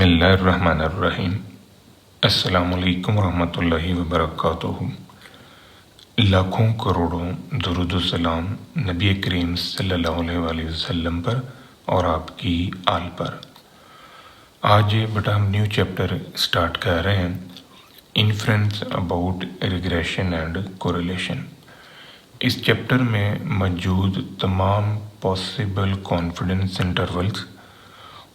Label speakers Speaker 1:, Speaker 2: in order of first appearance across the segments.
Speaker 1: बिस्मिल्लाहिर्रहमानिर्रहीम। अस्सलामुअलैकुम रहमतुल्लाहि व बरकातुहू। लाखों करोड़ों दुरूद व सलाम नबी करीम सल्लल्लाहु अलैहि वसल्लम पर और आपकी आल पर। आज बेटा हम न्यू चैप्टर स्टार्ट कर रहे हैं, inference about regression and correlation. इस चैप्टर में मौजूद तमाम पॉसिबल कॉन्फिडेंस इंटरवल्स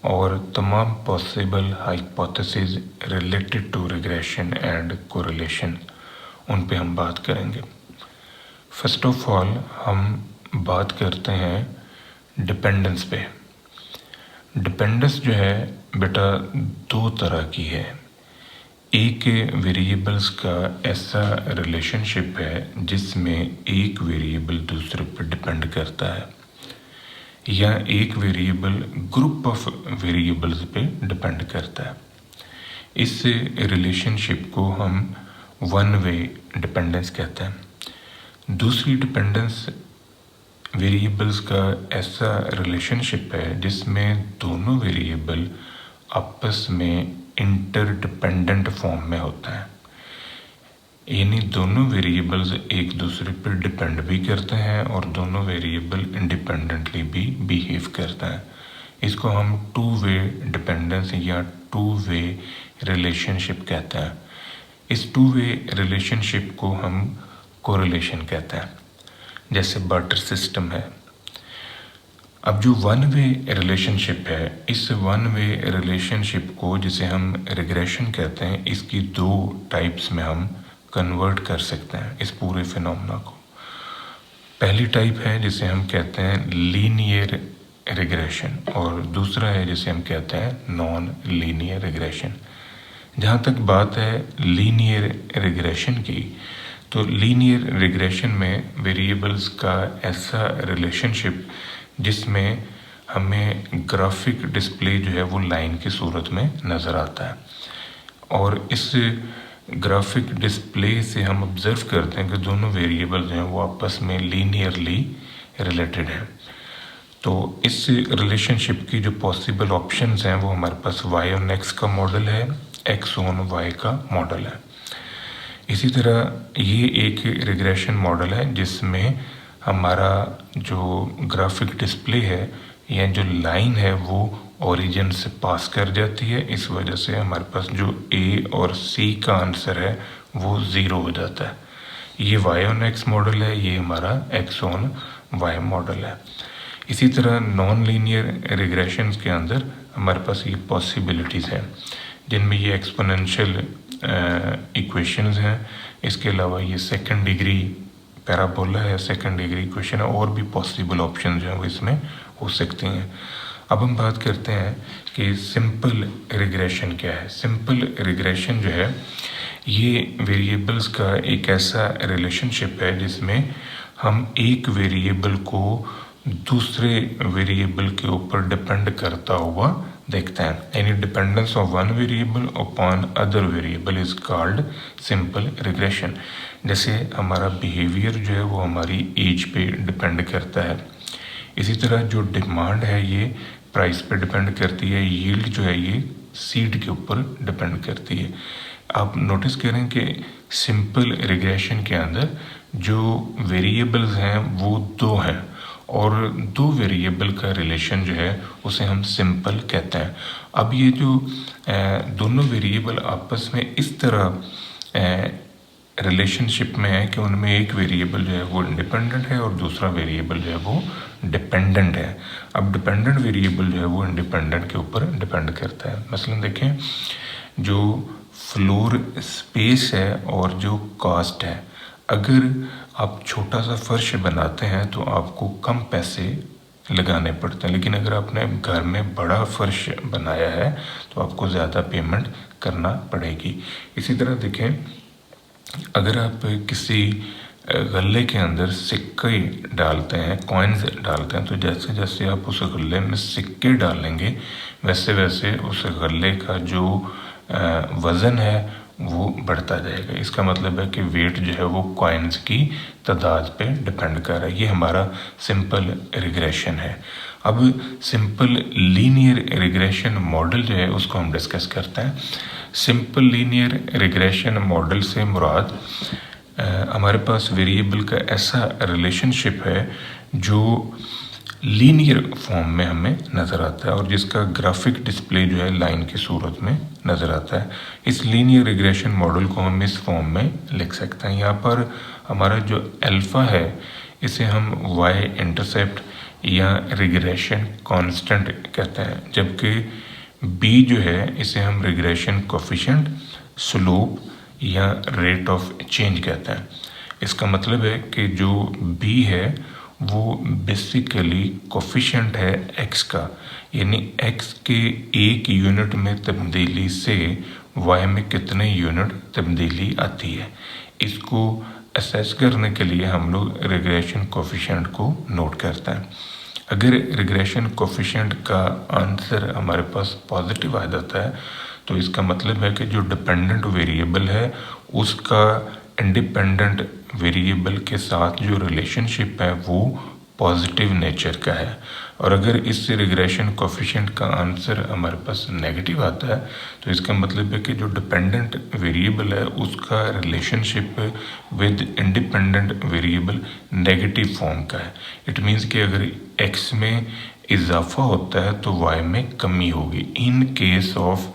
Speaker 1: और तमाम possible hypothesis related to regression and correlation, उन पे हम बात करेंगे। फर्स्ट ऑफ ऑल हम बात करते हैं डिपेंडेंस पे। डिपेंडेंस जो है बेटा दो तरह की है। एक वेरिएबल्स का ऐसा रिलेशनशिप है जिसमें एक वेरिएबल दूसरे पर डिपेंड करता है, या एक वेरिएबल ग्रुप ऑफ वेरिएबल्स पे डिपेंड करता है। इस रिलेशनशिप को हम वन वे डिपेंडेंस कहते हैं। दूसरी डिपेंडेंस वेरिएबल्स का ऐसा रिलेशनशिप है जिसमें दोनों वेरिएबल आपस में इंटरडिपेंडेंट फॉर्म में होता है, यानी दोनों वेरिएबल्स एक दूसरे पर डिपेंड भी करते हैं और दोनों वेरिएबल इंडिपेंडेंटली भी बिहेव करते हैं। इसको हम टू वे डिपेंडेंस या टू वे रिलेशनशिप कहते हैं। इस टू वे रिलेशनशिप को हम कोरिलेशन कहते हैं। जैसे बार्टर सिस्टम है। अब जो वन वे रिलेशनशिप है, इस वन वे रिलेशनशिप को जिसे हम रिग्रेशन कहते हैं, इसकी दो टाइप्स में हम कन्वर्ट कर सकते हैं इस पूरे फिनोमेना को। पहली टाइप है जिसे हम कहते हैं लीनियर रिग्रेशन और दूसरा है जिसे हम कहते हैं नॉन लीनियर रिग्रेशन। जहाँ तक बात है लीनियर रिग्रेशन की, तो लीनियर रिग्रेशन में वेरिएबल्स का ऐसा रिलेशनशिप जिसमें हमें ग्राफिक डिस्प्ले जो है वो लाइन की सूरत में नज़र आता है, और इस ग्राफिक डिस्प्ले से हम ऑब्ज़र्व करते हैं कि दोनों वेरिएबल जो हैं वो आपस में लीनियरली रिलेटेड हैं। तो इस रिलेशनशिप की जो पॉसिबल ऑप्शंस हैं वो हमारे पास y ऑन x का मॉडल है, x ऑन y का मॉडल है। इसी तरह ये एक रिग्रेशन मॉडल है जिसमें हमारा जो ग्राफिक डिस्प्ले है या जो लाइन है वो ओरिजिन से पास कर जाती है। इस वजह से हमारे पास जो A और C का आंसर है वो ज़ीरो हो जाता है। ये y ऑन x मॉडल है, ये हमारा x ऑन y मॉडल है। इसी तरह नॉन लीनियर रिग्रेशंस के अंदर हमारे पास ये पॉसिबिलिटीज़ हैं जिनमें ये एक्सपोनेंशियल इक्वेशंस हैं। इसके अलावा ये सेकंड डिग्री पैराबोला है, सेकंड डिग्री इक्वेशन है, और भी पॉसिबल ऑप्शन जो हैं वो इसमें हो सकती हैं। अब हम बात करते हैं कि सिंपल रिग्रेशन क्या है। सिंपल रिग्रेशन जो है ये वेरिएबल्स का एक ऐसा रिलेशनशिप है जिसमें हम एक वेरिएबल को दूसरे वेरिएबल के ऊपर डिपेंड करता हुआ देखते हैं। Any dependence of one variable upon other variable is called simple regression. जैसे हमारा बिहेवियर जो है वो हमारी एज पे डिपेंड करता है, इसी तरह जो डिमांड है ये प्राइस पे डिपेंड करती है, यील्ड जो है ये सीड के ऊपर डिपेंड करती है। आप नोटिस करें कि सिंपल रिग्रेशन के अंदर जो वेरिएबल्स हैं वो दो हैं और दो वेरिएबल का रिलेशन जो है उसे हम सिंपल कहते हैं। अब ये जो दोनों वेरिएबल आपस में इस तरह रिलेशनशिप में है कि उनमें एक वेरिएबल जो है वो इंडिपेंडेंट है और दूसरा वेरिएबल जो है वो डिपेंडेंट है। अब डिपेंडेंट वेरिएबल जो है वो इंडिपेंडेंट के ऊपर डिपेंड करता है। मसलन देखें, जो फ्लोर स्पेस है और जो कास्ट है, अगर आप छोटा सा फर्श बनाते हैं तो आपको कम पैसे लगाने पड़ते हैं, लेकिन अगर आपने घर में बड़ा फर्श बनाया है तो आपको ज़्यादा पेमेंट करना पड़ेगी। इसी तरह देखें, अगर आप किसी गले के अंदर सिक्के डालते हैं, कॉइन्स डालते हैं, तो जैसे जैसे आप उस गले में सिक्के डालेंगे वैसे वैसे उस गले का जो वज़न है वो बढ़ता जाएगा। इसका मतलब है कि वेट जो है वो कॉइन्स की तादाद पे डिपेंड कर रहा है। ये हमारा सिंपल रिग्रेशन है। अब सिंपल लीनियर रिग्रेशन मॉडल जो है उसको हम डिस्कस करते हैं। सिंपल लीनियर रिग्रेशन मॉडल से मुराद हमारे पास वेरिएबल का ऐसा रिलेशनशिप है जो लीनियर फॉर्म में हमें नज़र आता है और जिसका ग्राफिक डिस्प्ले जो है लाइन की सूरत में नज़र आता है। इस लीनियर रिग्रेशन मॉडल को हम इस फॉर्म में लिख सकते हैं। यहाँ पर हमारा जो अल्फ़ा है इसे हम वाई इंटरसेप्ट या रिग्रेशन कांस्टेंट कहते हैं, जबकि बी जो है इसे हम रिग्रेशन कोफिशिएंट, स्लोप या रेट ऑफ चेंज कहते हैं। इसका मतलब है कि जो बी है वो बेसिकली कोफिशिएंट है एक्स का, यानी एक्स के एक यूनिट में तब्दीली से वाई में कितने यूनिट तब्दीली आती है। इसको असेस करने के लिए हम लोग रिग्रेशन कोफिशिएंट को नोट करते हैं। अगर रिग्रेशन कोफिशिएंट का आंसर हमारे पास पॉजिटिव आ जाता है तो इसका मतलब है कि जो डिपेंडेंट वेरिएबल है उसका इंडिपेंडेंट वेरिएबल के साथ जो रिलेशनशिप है वो पॉजिटिव नेचर का है। और अगर इस रिग्रेशन कोफिशिएंट का आंसर हमारे पास नेगेटिव आता है तो इसका मतलब है कि जो डिपेंडेंट वेरिएबल है उसका relationship with independent variable negative form का है। इट मीन्स कि अगर एक्स में इजाफा होता है तो वाई में कमी होगी इन केस ऑफ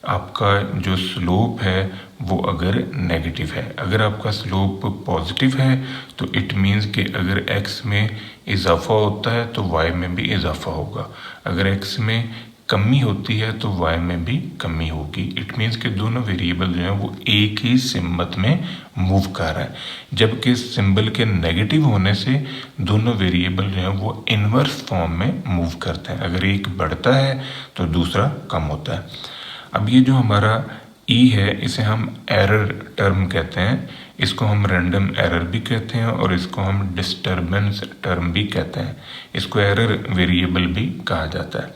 Speaker 1: आपका जो स्लोप है वो अगर नेगेटिव है। अगर आपका स्लोप पॉजिटिव है तो इट मीन्स कि अगर एक्स में इजाफा होता है तो वाई में भी इजाफा होगा, अगर एक्स में कमी होती है तो वाई में भी कमी होगी। इट मीन्स कि दोनों वेरिएबल जो हैं वो एक ही सिम्बत में मूव कर रहा है, जबकि सिंबल के नेगेटिव होने से दोनों वेरिएबल जो हैं वो इन्वर्स फॉर्म में मूव करते हैं। अगर एक बढ़ता है तो दूसरा कम होता है। अब ये जो हमारा ई है इसे हम एरर टर्म कहते हैं, इसको हम रैंडम एरर भी कहते हैं और इसको हम डिस्टर्बेंस टर्म भी कहते हैं। इसको एरर वेरिएबल भी कहा जाता है।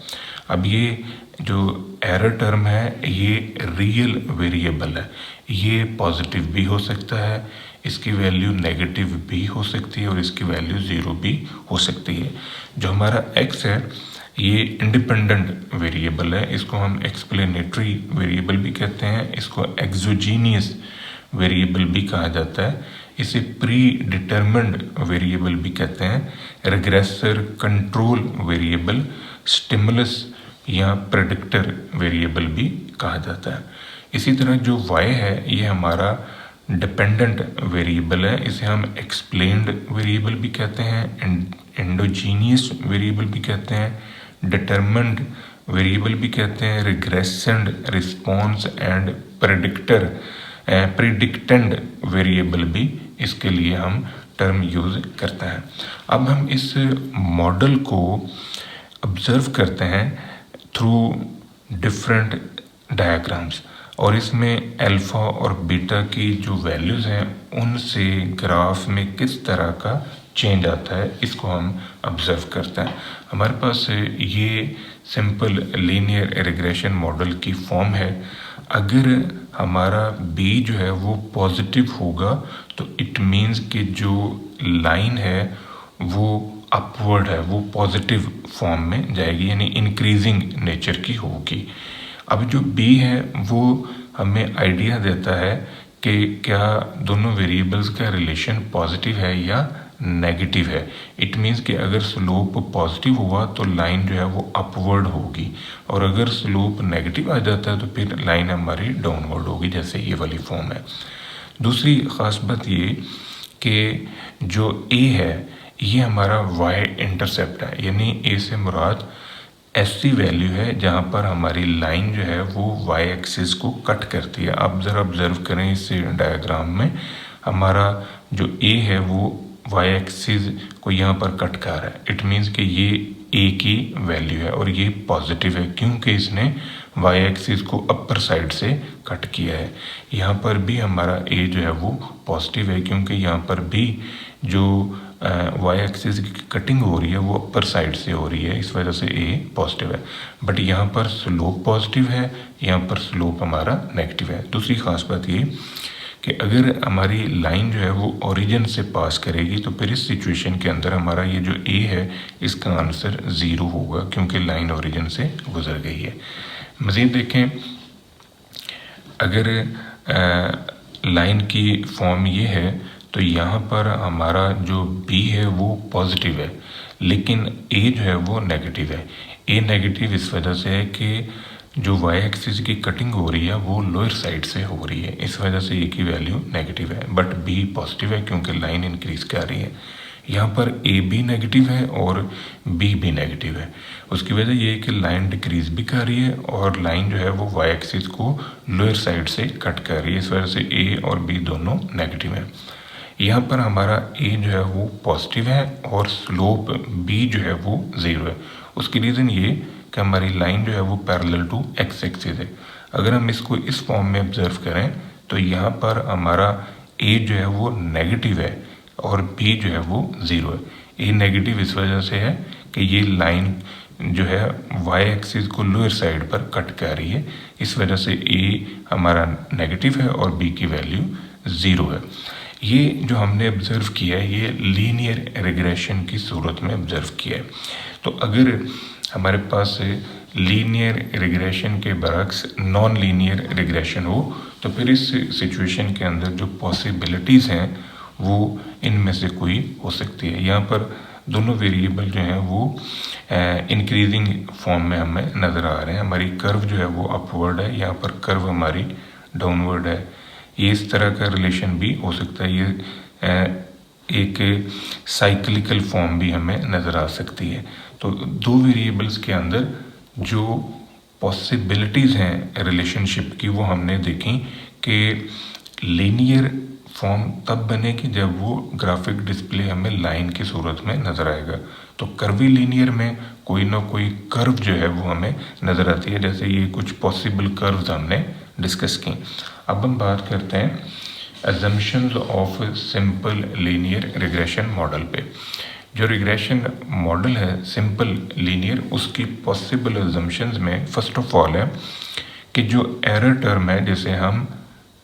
Speaker 1: अब ये जो एरर टर्म है ये रियल वेरिएबल है, ये पॉजिटिव भी हो सकता है, इसकी वैल्यू नेगेटिव भी हो सकती है और इसकी वैल्यू 0 भी हो सकती है। जो हमारा एक्स है ये इंडिपेंडेंट वेरिएबल है, इसको हम एक्सप्लेनेटरी वेरिएबल भी कहते हैं, इसको एक्सोजीनियस वेरिएबल भी कहा जाता है, इसे प्री डिटरमिन्ड वेरिएबल भी कहते हैं, रिग्रेसर कंट्रोल वेरिएबल, स्टिमुलस या प्रेडिक्टर वेरिएबल भी कहा जाता है। इसी तरह जो y है ये हमारा डिपेंडेंट वेरिएबल है, इसे हम एक्सप्लेन्ड वेरिएबल भी कहते हैं, एंडोजीनियस वेरिएबल भी कहते हैं, डिटरमिन्ड वेरिएबल भी कहते हैं, रिग्रेसेंड रिस्पॉन्स एंड प्रिडिक्टेंड वेरिएबल भी इसके लिए हम टर्म यूज करते हैं। अब हम इस मॉडल को ऑब्जर्व करते हैं थ्रू डिफरेंट डायग्राम्स और इसमें अल्फ़ा और बीटा की जो वैल्यूज़ हैं उनसे ग्राफ में किस तरह का चेंज आता है इसको हम ऑब्जर्व करते हैं। हमारे पास ये सिंपल लीनियर रिग्रेशन मॉडल की फॉर्म है। अगर हमारा बी जो है वो पॉजिटिव होगा तो इट मीन्स कि जो लाइन है वो अपवर्ड है, वो पॉजिटिव फॉर्म में जाएगी, यानी इंक्रीजिंग नेचर की होगी। अब जो बी है वो हमें आइडिया देता है कि क्या दोनों वेरिएबल्स का रिलेशन पॉजिटिव है या नेगेटिव है। इट मीन्स कि अगर स्लोप पॉजिटिव हुआ तो लाइन जो है वो अपवर्ड होगी और अगर स्लोप नेगेटिव आ जाता है तो फिर लाइन हमारी डाउनवर्ड होगी, जैसे ये वाली फॉर्म है। दूसरी ख़ास बात ये कि जो ए है ये हमारा वाई इंटरसेप्ट है, यानी ए से मुराद ऐसी वैल्यू है जहाँ पर हमारी लाइन जो है वो वाई एक्सिस को कट करती है। आप ज़रा ऑब्जर्व करें इस डायग्राम में हमारा जो ए है वो वाई एक्सिस को यहाँ पर कट कर रहा है। इट मीन्स कि ये ए की वैल्यू है और ये पॉजिटिव है क्योंकि इसने वाई एक्सिस को अपर साइड से कट किया है। यहाँ पर भी हमारा ए जो है वो पॉजिटिव है क्योंकि यहाँ पर भी जो वाई एक्सिस की कटिंग हो रही है वो अपर साइड से हो रही है, इस वजह से ए पॉजिटिव है। बट यहाँ पर स्लोप पॉजिटिव है, यहाँ पर स्लोप हमारा नेगेटिव है। दूसरी ख़ास बात ये कि अगर हमारी लाइन जो है वो ओरिजिन से पास करेगी तो फिर इस सिचुएशन के अंदर हमारा ये जो ए है इसका आंसर 0 होगा, क्योंकि लाइन ओरिजिन से गुजर गई है। मज़ीद देखें, अगर लाइन की फॉर्म ये है तो यहाँ पर हमारा जो बी है वो पॉजिटिव है, लेकिन ए जो है वो नेगेटिव है। ए नेगेटिव इस वजह से है कि जो वाई एक्सिस की कटिंग हो रही है वो लोअर साइड से हो रही है, इस वजह से ए की वैल्यू नेगेटिव है, बट बी पॉजिटिव है क्योंकि लाइन इंक्रीज कर रही है। यहाँ पर ए भी नेगेटिव है और बी भी नेगेटिव है। उसकी वजह ये है कि लाइन डिक्रीज भी कर रही है और लाइन जो है वो वाई एक्सिस को लोअर साइड से कट कर रही है, इस वजह से ए और बी दोनों नेगेटिव हैं। यहाँ पर हमारा ए जो है वो पॉजिटिव है और स्लोप बी जो है वो 0 है। उसकी रीज़न ये कि हमारी लाइन जो है वो पैरेलल टू एक्स एक्सिस है। अगर हम इसको इस फॉर्म में ऑब्जर्व करें तो यहाँ पर हमारा ए जो है वो नेगेटिव है और बी जो है वो 0 है। ए नेगेटिव इस वजह से है कि ये लाइन जो है वाई एक्सिस को लोअर साइड पर कट कर रही है, इस वजह से ए हमारा नेगेटिव है और बी की वैल्यू 0 है। ये जो हमने ऑब्जर्व किया है ये लीनियर रिग्रेशन की सूरत में ऑब्जर्व किया है। तो अगर हमारे पास लीनियर रिग्रेशन के बरक्स नॉन लीनियर रिग्रेशन हो तो फिर इस सिचुएशन के अंदर जो पॉसिबिलिटीज़ हैं वो इनमें से कोई हो सकती है। यहाँ पर दोनों वेरिएबल जो हैं वो इंक्रीजिंग फॉर्म में हमें नज़र आ रहे हैं। हमारी कर्व जो है वो अपवर्ड है, यहाँ पर कर्व हमारी डाउनवर्ड है। ये इस तरह का रिलेशन भी हो सकता है। ये एक साइक्लिकल फॉर्म भी हमें नज़र आ सकती है। तो दो वेरिएबल्स के अंदर जो पॉसिबिलिटीज़ हैं रिलेशनशिप की वो हमने देखी कि लीनियर फॉर्म तब बनेगी जब वो ग्राफिक डिस्प्ले हमें लाइन की सूरत में नज़र आएगा। तो कर्वी लीनियर में कोई ना कोई कर्व जो है वो हमें नज़र आती है, जैसे ये कुछ पॉसिबल कर्व्स हमने डिस्कस की। अब हम बात करते हैं assumptions of simple linear regression model पे। जो रिग्रेशन मॉडल है सिंपल लीनियर, उसकी पॉसिबल assumptions में फर्स्ट ऑफ ऑल है कि जो एरर टर्म है जिसे हम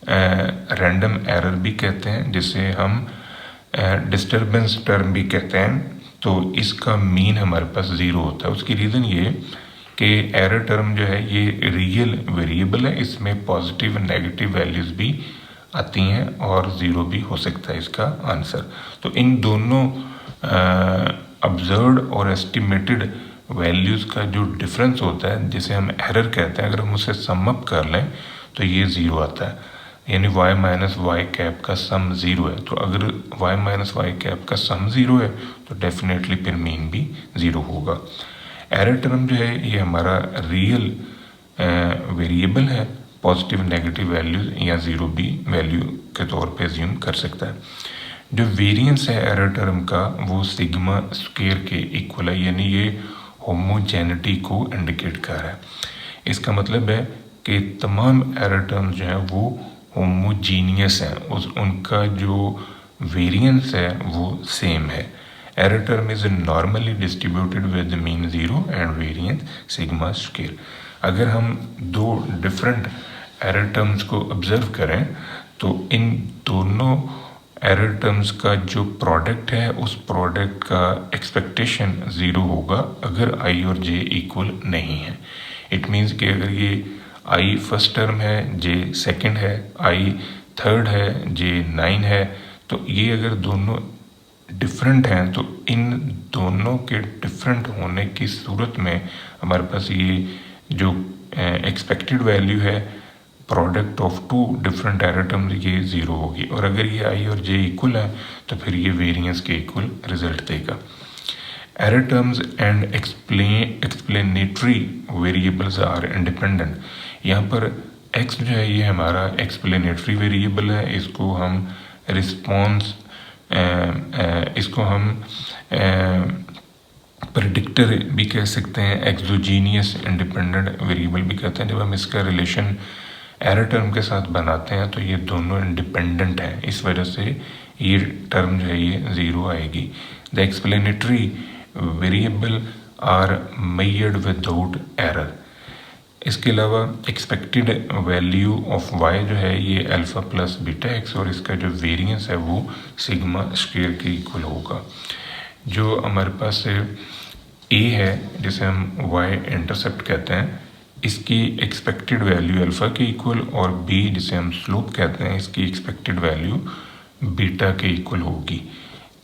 Speaker 1: रैंडम एरर भी कहते हैं, जिसे हम डिस्टर्बेंस टर्म भी कहते हैं, तो इसका मीन हमारे पास 0 होता है। उसकी रीज़न ये कि एरर टर्म जो है ये रियल वेरिएबल है, इसमें पॉजिटिव नेगेटिव वैल्यूज़ भी आती हैं और 0 भी हो सकता है इसका आंसर। तो इन दोनों ऑब्जर्व्ड और एस्टिमेटेड वैल्यूज़ का जो डिफरेंस होता है जिसे हम एरर कहते हैं, अगर हम उसे सम अप कर लें तो ये 0 आता है, यानी y माइनस वाई कैप का सम 0 है। तो अगर y माइनस वाई कैप का सम 0 है तो डेफिनेटली फिर मीन भी 0 होगा। एरर टर्म जो है ये हमारा रियल वेरिएबल है, पॉजिटिव नेगेटिव वैल्यूज या 0 भी वैल्यू के तौर पे अज्यूम कर सकता है। जो वेरिएंस है एरर टर्म का वो सिग्मा स्क्वायर के इक्वल है, यानी ये होमोजेनिटी को इंडिकेट कर रहा है। इसका मतलब है कि तमाम एरर टर्म्स जो हैं वो होमोजीनियस हैं, उनका जो वेरिएंस है वो सेम है। Error term is normally distributed with mean 0 and variance sigma square. अगर हम दो डिफरेंट एरर टर्म्स को ऑब्जर्व करें तो इन दोनों एरर टर्म्स का जो प्रोडक्ट है उस प्रोडक्ट का एक्सपेक्टेशन 0 होगा अगर i और j इक्वल नहीं है। इट मीन्स कि अगर ये i फर्स्ट टर्म है, j सेकंड है, i थर्ड है, j 9 है, तो ये अगर दोनों डिफरेंट हैं तो इन दोनों के डिफरेंट होने की सूरत में हमारे पास ये जो एक्सपेक्टेड वैल्यू है product of two different error terms ये 0 होगी। और अगर ये i और j इक्वल है तो फिर ये वेरिएंस के इक्वल रिजल्ट देगा। Error terms and explanatory variables are independent. यहाँ पर x जो है ये हमारा एक्सप्लेनेटरी वेरिएबल है, इसको हम रिस्पॉन्स इसको हम प्रेडिक्टर भी कह सकते हैं, एक्सोजीनियस इंडिपेंडेंट वेरिएबल भी कहते हैं। जब हम इसका रिलेशन एरर टर्म के साथ बनाते हैं तो ये दोनों इंडिपेंडेंट हैं, इस वजह से ये टर्म जो है ये 0 आएगी। The explanatory variable are measured without error. इसके अलावा एक्सपेक्टेड वैल्यू ऑफ वाई जो है ये अल्फ़ा प्लस बीटा एक्स और इसका जो वेरिएंस है वो सिग्मा स्क्वायर के इक्वल होगा। जो हमारे पास ए है जिसे हम वाई इंटरसेप्ट कहते हैं, इसकी एक्सपेक्टेड वैल्यू अल्फ़ा के इक्वल, और बी जिसे हम स्लोप कहते हैं इसकी एक्सपेक्टेड वैल्यू बीटा के इक्वल होगी।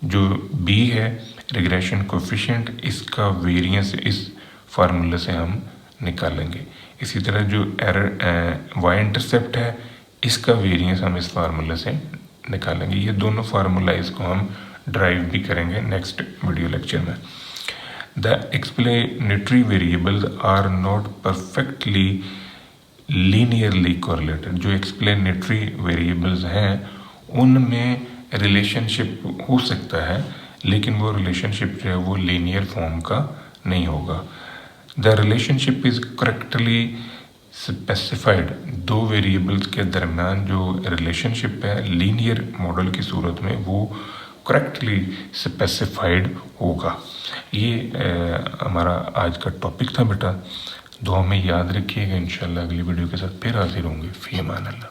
Speaker 1: जो बी है रिग्रेशन कोफिशिएंट, इसका वेरिएंस इस फार्मूले से हम निकालेंगे। इसी तरह जो एरर वाई इंटरसेप्ट है इसका वेरिएंस हम इस फार्मूले से निकालेंगे। ये दोनों फार्मूला इसको हम ड्राइव भी करेंगे नेक्स्ट वीडियो लेक्चर में। The explanatory variables are not perfectly linearly correlated. जो एक्सप्लेनेटरी वेरिएबल्स हैं उनमें रिलेशनशिप हो सकता है, लेकिन वो रिलेशनशिप जो है वो लीनियर फॉर्म का नहीं होगा। The relationship is correctly specified. दो वेरिएबल्स के दरमियान जो रिलेशनशिप है लीनियर मॉडल की सूरत में वो करेक्टली स्पेसिफाइड होगा। ये हमारा आज का टॉपिक था बेटा। दुआ में याद रखिएगा। इंशाल्लाह अगली वीडियो के साथ फिर हाजिर होंगे। फ़ी अमान अल्लाह।